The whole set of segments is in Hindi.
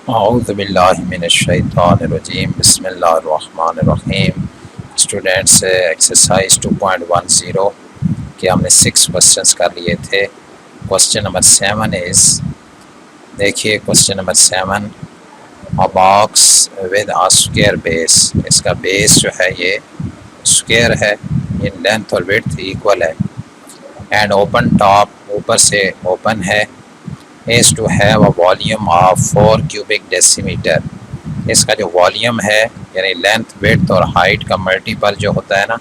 औज़ुबिल्लाहिमिनश्शैतानिर्रजीम बिस्मिल्लाहिर्रहमानिर्रहीम। स्टूडेंट्स, एक्सरसाइज 2.10 के हमने 6 क्वेश्चंस कर लिए थे। क्वेश्चन नंबर 7 इज़, देखिए question number 7, a box with a square base. इसका बेस जो है ये स्क्वायर है, ये लेंथ और विड्थ इक्वल है, एंड ओपन टॉप, ऊपर से ओपन है, is to have a volume of 4 cubic decimeter। इसका जो वॉल्यूम है यानी लेंथ विड्थ और हाइट का मल्टीपल जो होता है ना,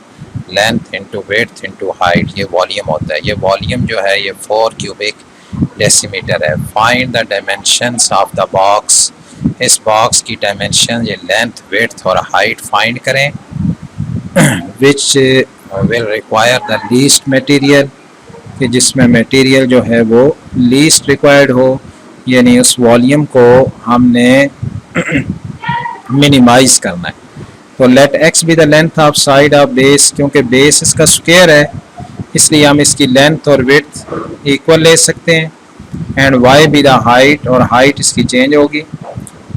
length into width into height, ये वॉल्यूम होता है। ये वॉल्यूम जो है ये 4 क्यूबिक डेसीमीटर है। Find the dimensions of the box. इस बॉक्स की डायमेंशन, ये लेंथ विड्थ और हाइट फाइंड करें। Which will require the least material, कि जिसमें मटेरियल जो है वो लीस्ट रिक्वायर्ड हो, यानी उस वॉल्यूम को हमने मिनिमाइज करना है। तो let x be the length of side of base, क्योंकि बेस इसका स्क्वायर है इसलिए हम इसकी लेंथ और विड्थ इक्वल ले सकते हैं। And y be the height, और हाइट इसकी चेंज होगी।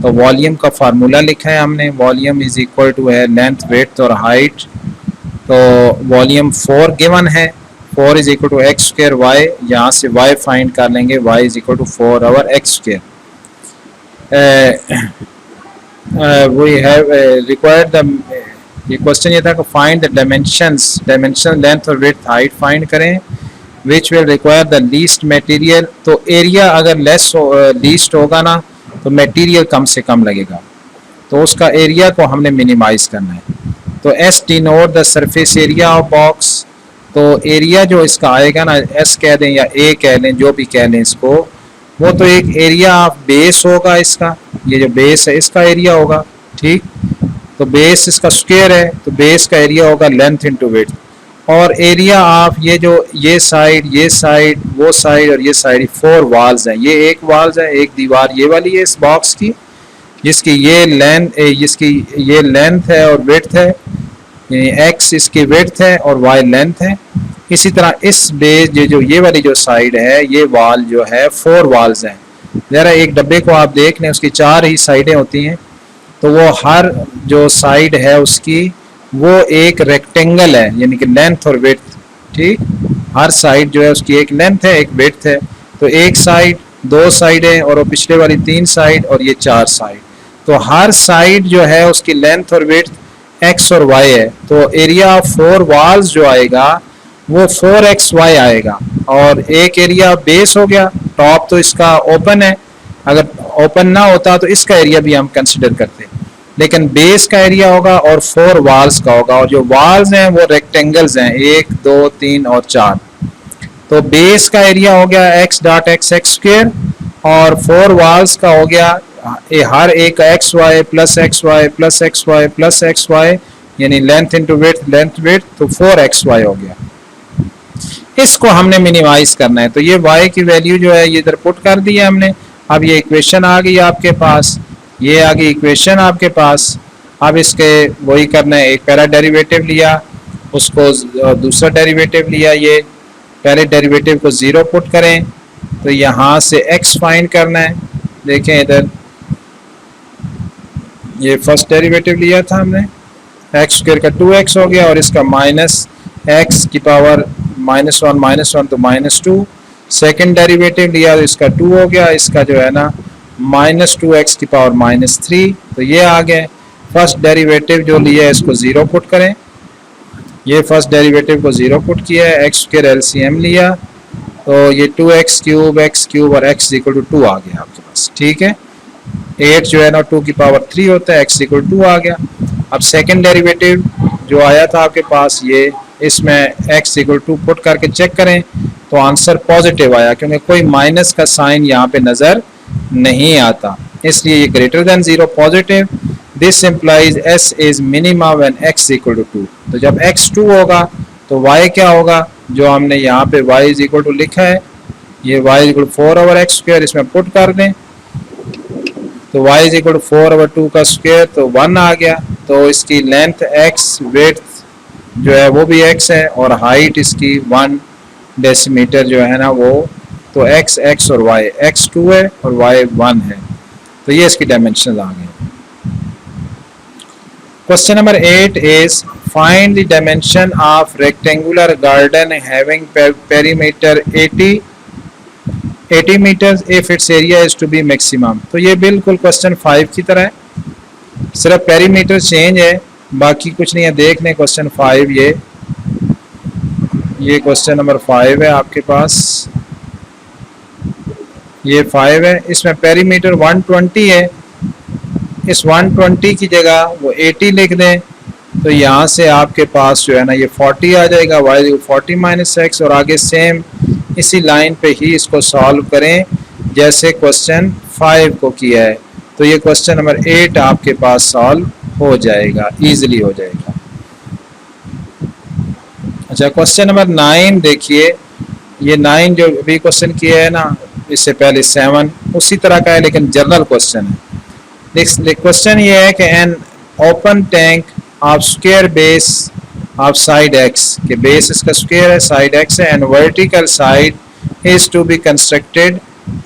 तो वॉल्यूम का फार्मूला लिखा है हमने, वॉल्यूम इज इक्वल टू है लेंथ विड्थ और हाइट। तो वॉल्यूम 4 गिवन है, 4 is equal to x square y, यहाँ से y फाइंड कर लेंगे, y is equal to 4 over x square. We have required the, ये क्वेश्चन ये था कि find the dimensions, dimension length और विड्थ हाइट फाइंड करें। Which will require the least material, तो एरिया अगर लीस्ट होगा ना तो मटेरियल कम से कम लगेगा, तो उसका एरिया को हमने मिनिमाइज करना है। तो S denote the surface area of box, तो एरिया जो इसका आएगा ना, एस कह दें या ए कह लें, जो भी कह लें इसको, वो तो एक एरिया ऑफ बेस होगा इसका, ये जो बेस है इसका एरिया होगा, ठीक। तो बेस इसका स्क्वायर है तो बेस का एरिया होगा लेंथ इंटू विड्थ, और एरिया ऑफ ये जो ये साइड वो साइड और ये साइड, 4 वॉल्स हैं। ये एक वॉल्स है, एक दीवार ये वाली है इस बॉक्स की, जिसकी ये लेंथ है और विड्थ है, यानी x इसकी विड्थ है और y लेंथ है। इसी तरह इस बेस जो ये वाली जो साइड है, ये वॉल जो है 4 वॉल्स हैं। ज़रा एक डब्बे को आप देख लें, उसकी 4 ही साइडें होती हैं, तो वो हर जो साइड है उसकी वो एक रेक्टेंगल है, यानी कि लेंथ और विड्थ, ठीक। हर साइड जो है उसकी एक लेंथ है एक विड्थ है। तो एक साइड, 2 साइडें और वो पिछले वाली 3 साइड और ये 4 साइड, तो हर साइड जो है उसकी लेंथ और विड्थ x और y है। तो एरिया ऑफ 4 वॉल्स जो आएगा वो 4xy आएगा। और एक एरिया बेस हो गया, टॉप तो इसका ओपन है, अगर ओपन ना होता तो इसका एरिया भी हम कंसिडर करते, लेकिन बेस का एरिया होगा और 4 वॉल्स का होगा, और जो वॉल्स हैं वो रेक्टेंगल्स हैं, 1 2 3 और 4। तो बेस का एरिया हो गया x dot x x square, और 4 वॉल्स का हो गया हर एक x y plus x y plus x y plus x y, यानी length into width length width, तो 4xy हो गया। इसको हमने मिनिमाइज करना है, तो ये y की वैल्यू जो है ये इधर पुट कर दी है हमने। अब ये इक्वेशन आ गई आपके पास, ये आ गई इक्वेशन आपके पास। अब इसके वही करना है, एक पहला डेरिवेटिव लिया, उसको दूसरा डेरिवेटिव लिया, ये पहले डेरिवेटिव को 0 पुट करें, तो यहाँ से x फाइंड करना है। देखें इधर, ये फर्स्ट डेरिवेटिव लिया था हमने, एक्स स्क्वायर का 2x हो गया, और इसका माइनस एक्स की पावर -1 तो -2। सेकंड डेरिवेटिव लिया तो इसका 2 हो गया, इसका जो है ना -2x की पावर -3, तो ये आ गए। फर्स्ट डेरिवेटिव जो लिया है इसको 0 पुट करें, ये फर्स्ट डेरिवेटिव को 0 पुट किया है, एक्स स्क्वायर एलसीएम लिया, तो ये 2x क्यूब और x इक्वल टू 2 आ गया आपके पास, ठीक है। 8 जो है ना 2 की पावर 3 होता है, x इक्वल 2 आ गया। अब सेकंड डेरिवेटिव जो आया था आपके पास, ये इसमें x इक्वल 2 पुट करके चेक करें तो आंसर पॉजिटिव आया, क्योंकि कोई माइनस का साइन यहाँ पे नज़र नहीं आता, इसलिए ये greater than 0 positive. This implies s is minima when x equal to 2। तो जब x 2 होगा तो y क्या होगा, जो हमने यहाँ पे y इज इक्वल टू लिखा है, ये y equal 4 over x square, इसमें पुट कर दें, तो y is equal to 4 over 2 का स्क्वायर, तो 1 आ गया। तो इसकी लेंथ x, विड्थ जो है वो भी x है, और हाइट इसकी 1 डेसीमीटर जो है ना वो, तो x और y, x 2 है और y 1 है, तो ये इसकी डायमेंशन आ गई। Question number 8 is find the dimension of rectangular garden having perimeter 80 meters if its area is to be maximum। तो ये बिल्कुल क्वेश्चन 5 की तरह है, सिर्फ पेरीमीटर चेंज है, बाकी कुछ नहीं है। देख लें क्वेश्चन 5, ये क्वेश्चन नंबर 5 है आपके पास, ये 5 है। इसमें पेरीमीटर 120 है, इस 120 की जगह वो 80 लिख दें, तो यहाँ से आपके पास जो है ना ये 40 आ जाएगा, y 40 माइनस एक्स, और आगे सेम इसी लाइन पे ही इसको सॉल्व करें जैसे क्वेश्चन 5 को किया है। तो ये क्वेश्चन नंबर 8 आपके पास सॉल्व हो जाएगा, इजीली हो जाएगा। अच्छा, क्वेश्चन नंबर 9 देखिए, ये 9 जो अभी क्वेश्चन किया है ना, इससे पहले 7 उसी तरह का है, लेकिन जनरल क्वेश्चन है। क्वेश्चन ये है कि an open tank of square base of side x, के बेस इसका स्क्वायर है, साइड एक्स है, and vertical side is to be constructed,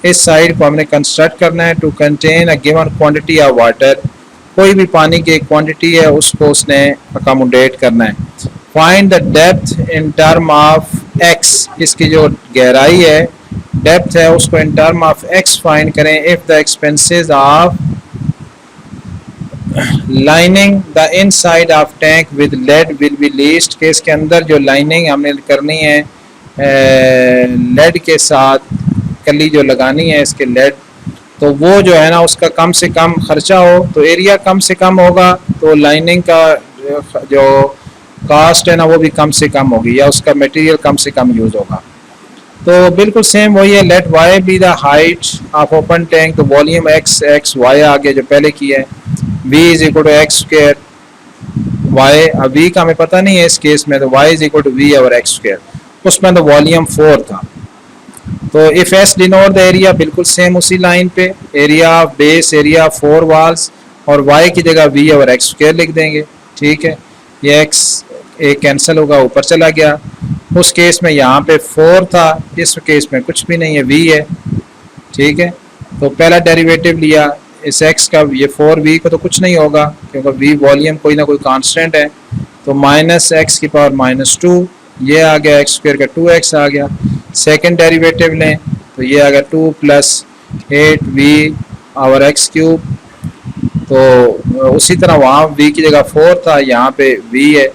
इस साइड को हमने कंस्ट्रक्ट करना है, to contain a given quantity of water, कोई भी पानी की एक क्वांटिटी है उसको उसने अकोमोडेट करना है। Find the depth in term of x, इसकी जो गहराई है, डेप्थ है, उसको in term of x find करें। If the expenses of lining the inside of tank with lead will be least, के इसके अंदर जो लाइनिंग हमने करनी है लेड के साथ, कली जो लगानी है इसके लेड, तो वो जो है ना उसका कम से कम खर्चा हो, तो एरिया कम से कम होगा, तो लाइनिंग का जो कास्ट है ना वो भी कम से कम होगी, या उसका मटेरियल कम से कम यूज होगा। तो बिल्कुल सेम वही है। Let y be the height of open tank, तो वॉल्यूम एक्स वाई आगे जो पहले किया है, v is equal to x square y, अब v का हमें पता नहीं है इस केस में, तो y is equal to v और एक्स स्क्वायर, उसमें तो वॉल्यूम 4 था। तो if S denote the area, बिल्कुल सेम उसी लाइन पे, area of base, area 4 walls, और y की जगह v और एक्स स्क्वायर लिख देंगे, ठीक है। ये x एक कैंसिल होगा, ऊपर चला गया। उस केस में यहाँ पे 4 था, इस केस में कुछ भी नहीं है, v है, ठीक है। तो पहला डेरिवेटिव लिया इस x का, ये 4v को तो कुछ नहीं होगा क्योंकि v वॉल्यूम कोई ना कोई कांस्टेंट है, तो माइनस एक्स की पावर -2, ये आ गया, एक्स स्क्वायर का 2x आ गया। सेकंड डेरिवेटिव लें तो ये आ गया 2 + 8v और एक्स क्यूब, तो उसी तरह वहाँ v की जगह 4 था, यहाँ पे v है।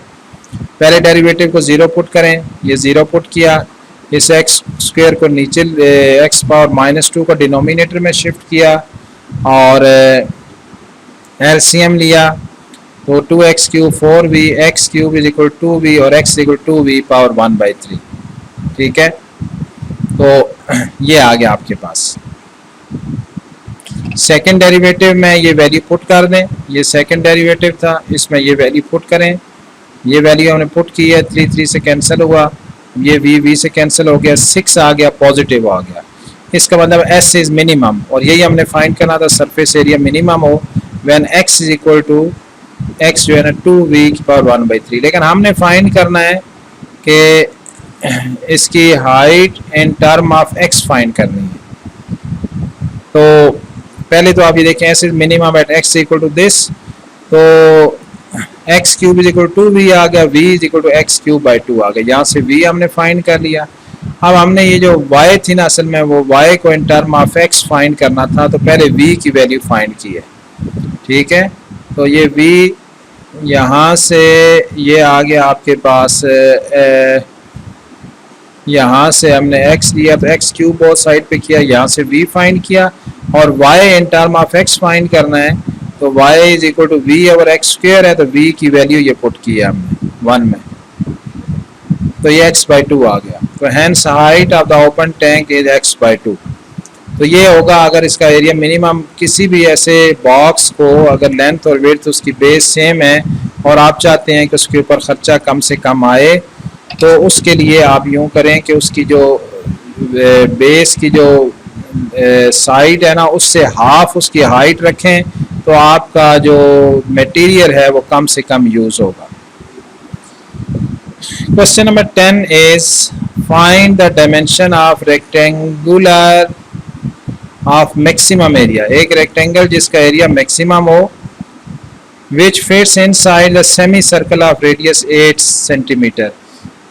पहले डेरिवेटिव को 0 पुट करें, ये 0 पुट किया, इस एक्स स्क्वायर को नीचे एक्स पावर -2 को डिनोमिनेटर में शिफ्ट किया, और एलसीएम लिया, तो 2x cube 4v, x cube is equal 2v और x इक्वल 2v पावर 1/3, ठीक है। तो ये आ गया आपके पास। सेकंड डेरिवेटिव में ये वैल्यू पुट कर दें, ये सेकंड डेरिवेटिव था, इसमें ये वैल्यू पुट करें, ये वैल्यू हमने पुट की है, 3 से कैंसिल हुआ, ये v से कैंसिल हो गया, 6 आ गया, पॉजिटिव आ गया। इसका मतलब s इज मिनिमम, और यही हमने फाइंड करना था, सरफेस एरिया मिनिमम हो when x is equal to x जो है ना 2v की पावर 1/3। लेकिन हमने फाइंड करना है कि इसकी height in term of x find करनी है। तो पहले तो आप ये देखें, s is minimum at x equal to this, तो x cube is equal to 2v आ गया, v is equal to x cube by 2 आ गया, यहाँ से v हमने फाइंड कर लिया। अब हमने ये जो y थी ना, असल में वो y को इन टर्म ऑफ x फाइंड करना था, तो पहले v की वैल्यू फाइंड की है, ठीक है। तो ये v यहाँ से ये आ गया आपके पास, यहाँ से हमने x लिया, तो x क्यूब बोथ साइड पे किया, यहाँ से v फाइंड किया, और y in term of x find करना है, तो y is equal to v और एक्स स्क्वायर है, तो v की वैल्यू ये पुट की है हमने 1 में, तो ये x/2 आ गया। तो hence height of the open tank is x/2। तो ये होगा अगर इसका एरिया मिनिमम, किसी भी ऐसे बॉक्स को अगर लेंथ और विड्थ उसकी बेस सेम है और आप चाहते हैं कि उसके ऊपर खर्चा कम से कम आए, तो उसके लिए आप यूँ करें कि उसकी जो बेस की जो साइड है ना, उससे हाफ उसकी हाइट रखें, तो आपका जो मटेरियल है वो कम से कम यूज़ होगा। Question number 10 is find the dimension of rectangular of maximum area, एक रेक्टेंगल जिसका एरिया मैक्सिमम हो, which fits inside the semi circle of radius 8 centimetre.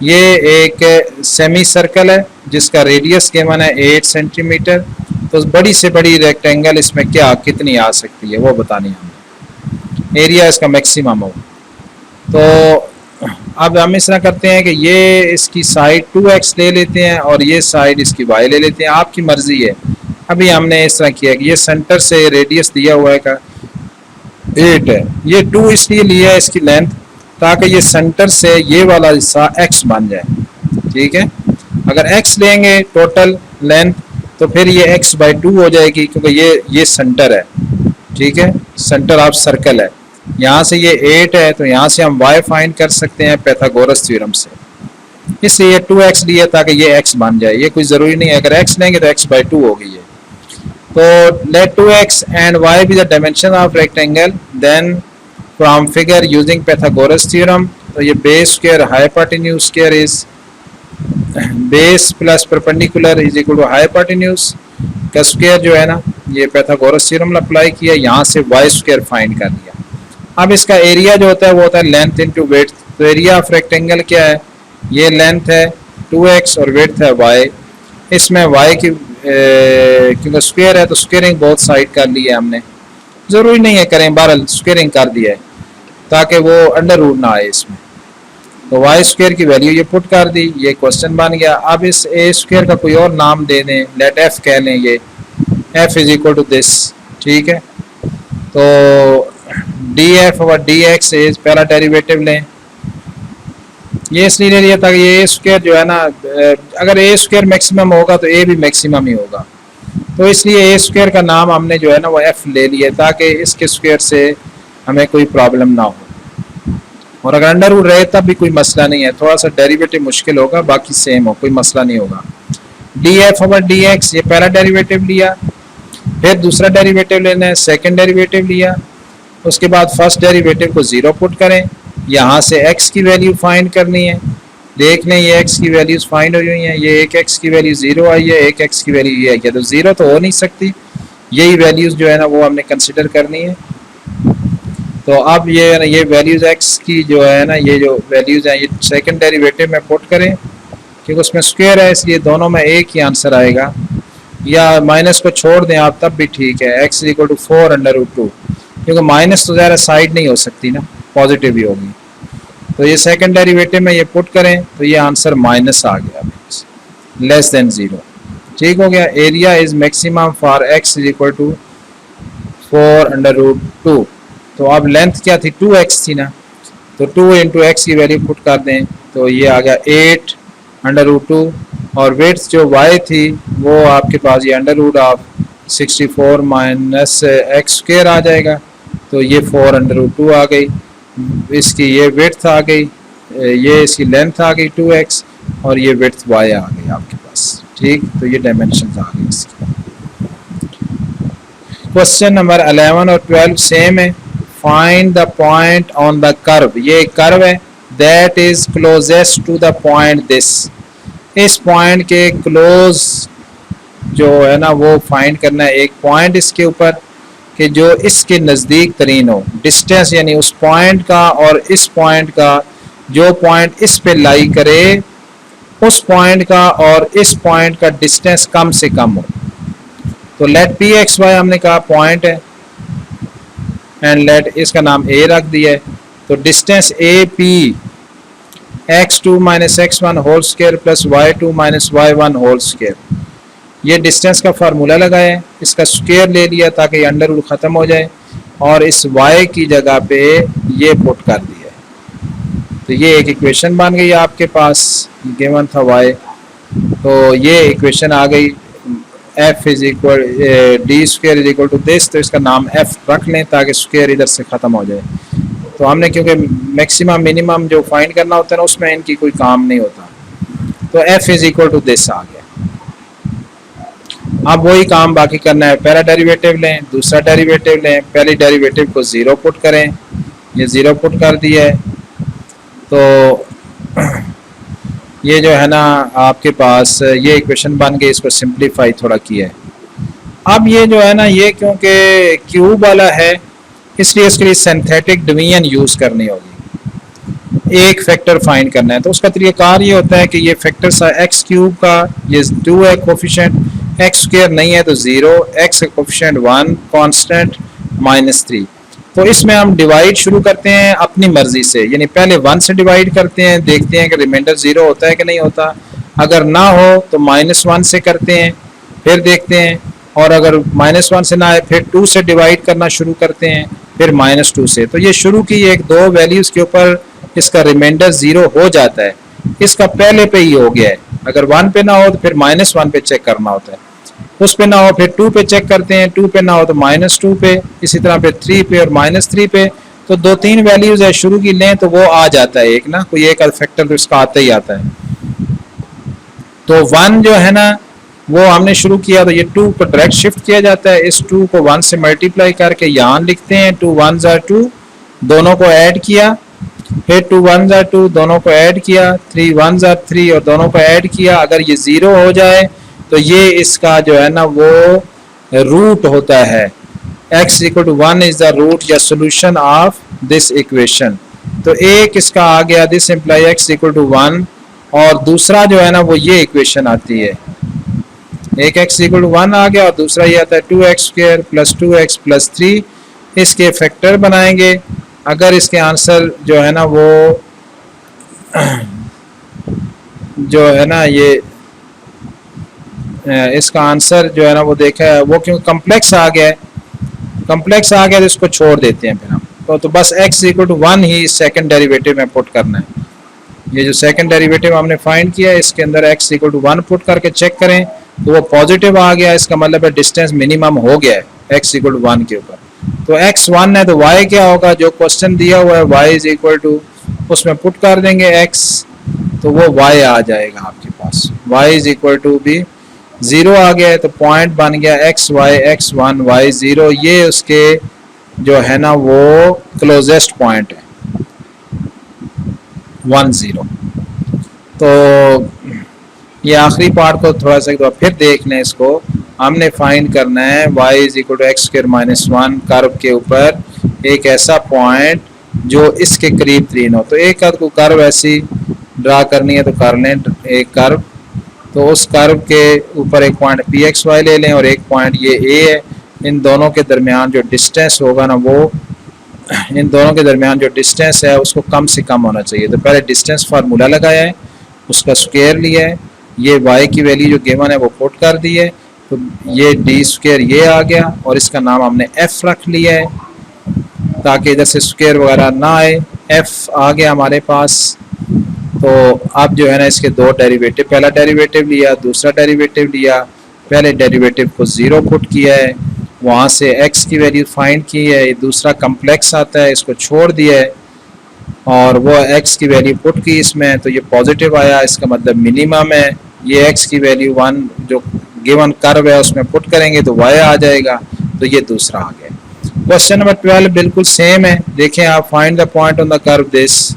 ये एक सेमी सर्कल है जिसका रेडियस गिवन है 8 सेंटीमीटर। तो बड़ी से बड़ी रेक्टेंगल इसमें क्या कितनी आ सकती है वो बतानी हमें, एरिया इसका मैक्सिमम हो। तो अब हम इस तरह करते हैं कि ये इसकी साइड 2x ले लेते हैं और ये साइड इसकी y ले लेते हैं, आपकी मर्जी है। अभी हमने इस तरह किया कि ये सेंटर से रेडियस दिया हुआ है का 8 है, ये 2 इसलिए लिया है इसकी लेंथ ताकि ये सेंटर से ये वाला हिस्सा x बन जाए, ठीक है। अगर x लेंगे टोटल लेंथ तो फिर ये x/2 हो जाएगी क्योंकि ये सेंटर है, ठीक है, सेंटर ऑफ सर्कल है। यहाँ से ये 8 है तो यहाँ से हम y फाइंड कर सकते हैं पैथागोरस थ्योरम से, इसलिए ये 2x लिया ताकि ये x बन जाए। ये कोई ज़रूरी नहीं है, अगर x लेंगे तो x/2 होगी ये। तो let 2x and y be the dimension of rectangle, then from figure using Pythagoras theorem, तो ये base square hypotenuse square is base plus perpendicular is equal to hypotenuse का स्क्वायर जो है ना, ये पैथागोरस थ्योरम अप्लाई किया, यहाँ से y स्क्वायर फाइंड कर लिया। अब इसका एरिया जो होता है वो होता है लेंथ इनटू विड्थ। तो एरिया ऑफ रेक्टेंगल क्या है, ये लेंथ है 2x और विड्थ है y। इसमें y की क्योंकि स्क्वायर है तो स्क्वेयरिंग बोथ साइड कर ली है हमने, ज़रूरी नहीं है करें, बहरहाल स्क्वेयरिंग कर दिया है ताकि वो अंडर रूट ना आए इसमें। तो वाई स्क्वायर की वैल्यू ये पुट कर दी, ये क्वेश्चन बन गया। अब इस ए स्क्वायर का कोई और नाम दे दें, लेट एफ कह लें, ये f is equal to this, ठीक है। तो डी एफ और डी एक्स इज पहला डेरिवेटिव लें, ये इसलिए ले लिया ताकि ये ए स्क्वायर जो है ना, अगर ए स्क्वायर मैक्सिमम होगा तो ए भी मैक्सिमम ही होगा, तो इसलिए ए स्क्वायर का नाम हमने जो है ना वो एफ ले लिया ताकि इसके स्क्वायर से हमें कोई प्रॉब्लम ना हो। और अगर अंडर रूट रहे तब भी कोई मसला नहीं है, थोड़ा सा डेरिवेटिव मुश्किल होगा, बाकी सेम हो, कोई मसला नहीं होगा। D F over D x, ये पहला डेरिवेटिव लिया, फिर दूसरा डेरिवेटिव लेना है, सेकंड डेरिवेटिव लिया, उसके बाद फर्स्ट डेरिवेटिव को ज़ीरो पुट करें, यहाँ से x की वैल्यू फाइंड करनी है। देख लें ये x की वैल्यूज फाइंड हुई हुई हैं, ये एक x की वैल्यू 0 आई है, एक x की वैल्यू ये आई है, तो 0 तो हो नहीं सकती, यही वैल्यूज जो है ना वो हमने कंसिडर करनी है। तो अब ये वैल्यूज x की जो है ना, ये जो वैल्यूज हैं ये सेकंड डेरिवेटिव में पुट करें, क्योंकि उसमें स्क्वायर है इसलिए दोनों में एक ही आंसर आएगा, या माइनस को छोड़ दें आप तब भी ठीक है, x इज इक्वल टू 4√2, क्योंकि माइनस तो ज़्यादा साइड नहीं हो सकती ना, पॉजिटिव ही होगी। तो ये सेकंड डेरिवेटिव में ये पुट करें तो ये आंसर माइनस आ गया, लेस देन 0, ठीक हो गया। Area is maximum for x is equal to 4√2। तो अब लेंथ क्या थी, 2x थी ना, तो 2 इंटू एक्स की वैल्यू पुट कर दें तो ये आ गया 8√2, और वेट्स जो y थी वो आपके पास ये √64 माइनस एक्स स्क्वायर आ जाएगा, तो ये 4√2 आ गई, इसकी ये विड्थ आ गई, ये इसकी लेंथ आ गई 2x, और ये विड्थ y आ गई आपके पास, ठीक। तो ये डायमेंशन आ गई इसकी। क्वेश्चन नंबर 11 और 12 सेम है। Find the point on the curve, ये कर्व है, that is closest to the point this, इस पॉइंट के क्लोज जो है ना वो फाइंड करना है, एक पॉइंट इसके ऊपर कि जो इसके नज़दीक तरीन हो, डिस्टेंस यानी उस पॉइंट का और इस पॉइंट का, जो पॉइंट इस पे लाई करे उस पॉइंट का और इस पॉइंट का डिस्टेंस कम से कम हो। तो लेट पी एक्स वाई हमने कहा पॉइंट है, एंड लेट इसका नाम ए रख दिया है, तो distance A P x2 minus x1 whole square plus y2 minus y1 whole square, ये डिस्टेंस का फार्मूला लगाया है, इसका स्क्वायर ले लिया ताकि अंडर रूट ख़त्म हो जाए, और इस y की जगह पे ये पुट कर दिया है। तो ये एक इक्वेशन बन गई आपके पास, गिवन था y, तो ये इक्वेशन आ गई, f is equal D square is equal to this, तो इसका नाम f रख लें ताकि स्क्वायर इधर से ख़त्म हो जाए। तो हमने क्योंकि मैक्सिमम मिनिमम जो फाइंड करना होता है ना उसमें इनकी कोई काम नहीं होता, तो f is equal to this आ गया। अब वही काम बाकी करना है, पहला डेरिवेटिव लें, दूसरा डेरिवेटिव लें, पहले डेरिवेटिव को 0 पुट करें, ये 0 पुट कर दिया है, तो ये जो है ना आपके पास ये इक्वेशन बन गई, इसको सिंप्लीफाई थोड़ा किया है। अब ये जो है ना, ये क्योंकि क्यूब वाला है इसलिए इसके लिए सिंथेटिक डिवीजन यूज़ करनी होगी। एक फैक्टर फाइंड करना है तो उसका तरीक़ाकार ये होता है कि ये फैक्टर सा एक्स क्यूब का ये 2 है कोफिशिएंट, एक्स स्क्वायर नहीं है तो 0, एक्स का कोफिशिएंट 1, कांस्टेंट -3। तो इसमें हम डिवाइड शुरू करते हैं अपनी मर्जी से, यानी पहले 1 से डिवाइड करते हैं, देखते हैं कि रिमाइंडर 0 होता है कि नहीं होता। अगर ना हो तो -1 से करते हैं, फिर देखते हैं, और अगर -1 से ना आए फिर 2 से डिवाइड करना शुरू करते हैं, फिर -2 से। तो ये शुरू की एक दो वैल्यूज़ के ऊपर इसका रिमाइंडर 0 हो जाता है। इसका पहले पे ही हो गया है, अगर 1 पे ना हो तो फिर -1 पे चेक करना होता है, उस पे ना हो फिर 2 पे चेक करते हैं, 2 पे ना हो तो -2 पे, इसी तरह फिर 3 पे और -3 पे। तो 2-3 वैल्यूज़ है शुरू की लें तो वो आ जाता है एक ना, कोई एक फैक्टर तो इसका आता ही आता है। तो 1 जो है ना वो हमने शुरू किया तो ये 2 को डायरेक्ट शिफ्ट किया जाता है, इस 2 को 1 से मल्टीप्लाई करके यहाँ लिखते हैं, 2 1 ज़ा 2, दोनों को ऐड किया, फिर 2 1 ज़ा 2, दोनों को ऐड किया, 3 1 ज़ा 3 और दोनों को ऐड किया। अगर ये 0 हो जाए तो ये इसका जो है ना वो रूट होता है। x = 1 इज द रूट या सोल्यूशन ऑफ दिस इक्वेशन। तो एक इसका आ गया, दिस इम्प्लाई x = 1, और दूसरा जो है ना वो ये इक्वेशन आती है, एक x = 1 आ गया और दूसरा ये आता है 2x² + 2x + 3। इसके फैक्टर बनाएंगे। अगर इसके आंसर जो है ना वो जो है ना ये इसका आंसर जो है ना वो देखा है वो क्यों कम्प्लेक्स आ गया है, कम्प्लेक्स आ गया तो इसको छोड़ देते हैं फिर हम। तो बस x = 1 ही सेकंड डेरिवेटिव में पुट करना है। ये जो सेकंड डेरिवेटिव हमने फाइंड किया है इसके अंदर x = 1 पुट करके चेक करें तो वो पॉजिटिव आ गया, इसका मतलब है डिस्टेंस मिनिमम हो गया है x = 1 के ऊपर। तो x 1 है तो y क्या होगा, जो क्वेश्चन दिया हुआ है y = उसमें पुट कर देंगे x, तो वो y आ जाएगा आपके पास, y = भी 0 आ गया है तो पॉइंट बन गया x y x 1 y 0, ये उसके जो है ना वो क्लोजेस्ट पॉइंट है 1 0। तो ये आखिरी पार्ट को थोड़ा सा एक बार फिर देख लें, इसको हमने फाइंड करना है y = x² - 1 कर्व के ऊपर एक ऐसा पॉइंट जो इसके करीब तरीन हो। तो एक को कर्व ऐसी ड्रा करनी है तो कर लें एक कर्व, तो उस कर्व के ऊपर एक पॉइंट pxy ले लें और एक पॉइंट ये a है। इन दोनों के दरमियान जो डिस्टेंस होगा ना वो, इन दोनों के दरमियान जो डिस्टेंस है उसको कम से कम होना चाहिए। तो पहले डिस्टेंस फार्मूला लगाया है, उसका स्क्वायर लिया है, ये y की वैल्यू जो गिवन है वो पुट कर दी है, तो ये d² ये आ गया और इसका नाम हमने f रख लिया है ताकि इधर से स्क्वायर वगैरह ना आए। f आ गया हमारे पास। तो अब जो है ना इसके दो डेरिवेटिव, पहला डेरिवेटिव लिया, दूसरा डेरिवेटिव लिया। पहले डेरिवेटिव को 0 पुट किया है, वहाँ से x की वैल्यू फाइंड की है, दूसरा कम्प्लेक्स आता है इसको छोड़ दिया है और वो x की वैल्यू पुट की इसमें, तो ये पॉजिटिव आया, इसका मतलब मिनिमम है। ये x की वैल्यू 1 जो गिवन कर्व है उसमें पुट करेंगे तो y आ जाएगा, तो ये दूसरा आ गया। क्वेश्चन नंबर 12 बिल्कुल सेम है, देखें आप, find the point on the curve this.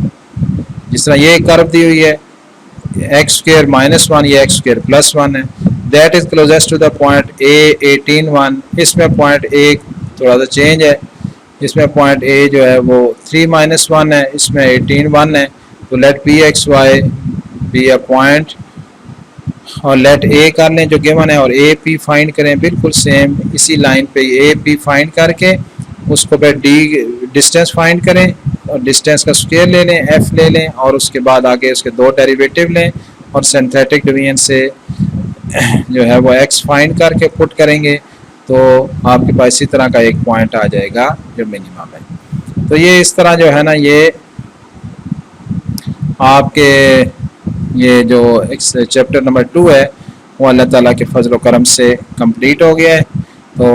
जिस तरह ये कर्व दी हुई है x² - 1, ये x² + 1 है, that is closest to the point a 18 1। इसमें पॉइंट a थोड़ा सा चेंज है, इसमें पॉइंट a जो है वो 3 - 1 है, इसमें 18 1 है। तो let pxy be a point और लेट a कर लें जो गिवन है और a p फाइंड करें, बिल्कुल सेम इसी लाइन पे a p फाइंड करके उसको फिर d डिस्टेंस फाइंड करें और डिस्टेंस का स्क्वायर ले लें, f ले लें और उसके बाद आगे उसके दो डेरिवेटिव लें और सिंथेटिक डिवीजन से जो है वो x फाइंड करके पुट करेंगे तो आपके पास इसी तरह का एक पॉइंट आ जाएगा जो मिनिमम है। तो ये इस तरह जो है ना ये आपके ये जो चैप्टर नंबर 2 है वो अल्लाह ताला के फजल करम से कंप्लीट हो गया है। तो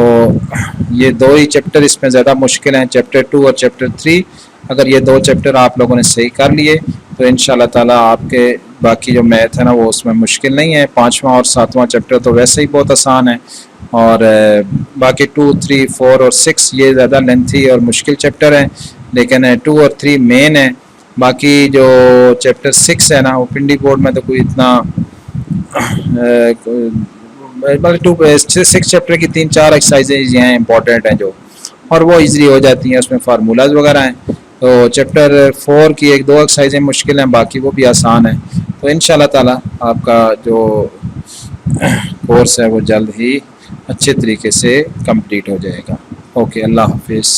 ये दो ही चैप्टर इसमें ज़्यादा मुश्किल हैं, चैप्टर 2 और चैप्टर 3। अगर ये दो चैप्टर आप लोगों ने सही कर लिए तो इंशाल्लाह ताला आपके बाकी जो मैथ है ना वो उसमें मुश्किल नहीं है। 5वां और 7वां चैप्टर तो वैसे ही बहुत आसान है और बाकी 2 3 4 और 6 ये ज़्यादा लेंथी और मुश्किल चैप्टर हैं, लेकिन 2 और 3 मेन है। बाकी जो चैप्टर 6 है ना वो पिंडी बोर्ड में तो कोई इतना मतलब 6 चैप्टर की 3-4 एक्सरसाइजेज हैं इंपॉर्टेंट हैं जो, और वो इजीली हो जाती हैं, उसमें फार्मूलाज वगैरह हैं। तो चैप्टर 4 की 1-2 एक्सरसाइजें मुश्किल हैं, बाकी वो भी आसान है। तो इंशाल्लाह ताला आपका जो कोर्स है वो जल्द ही अच्छे तरीके से कंप्लीट हो जाएगा। ओके, अल्लाह हाफिज़।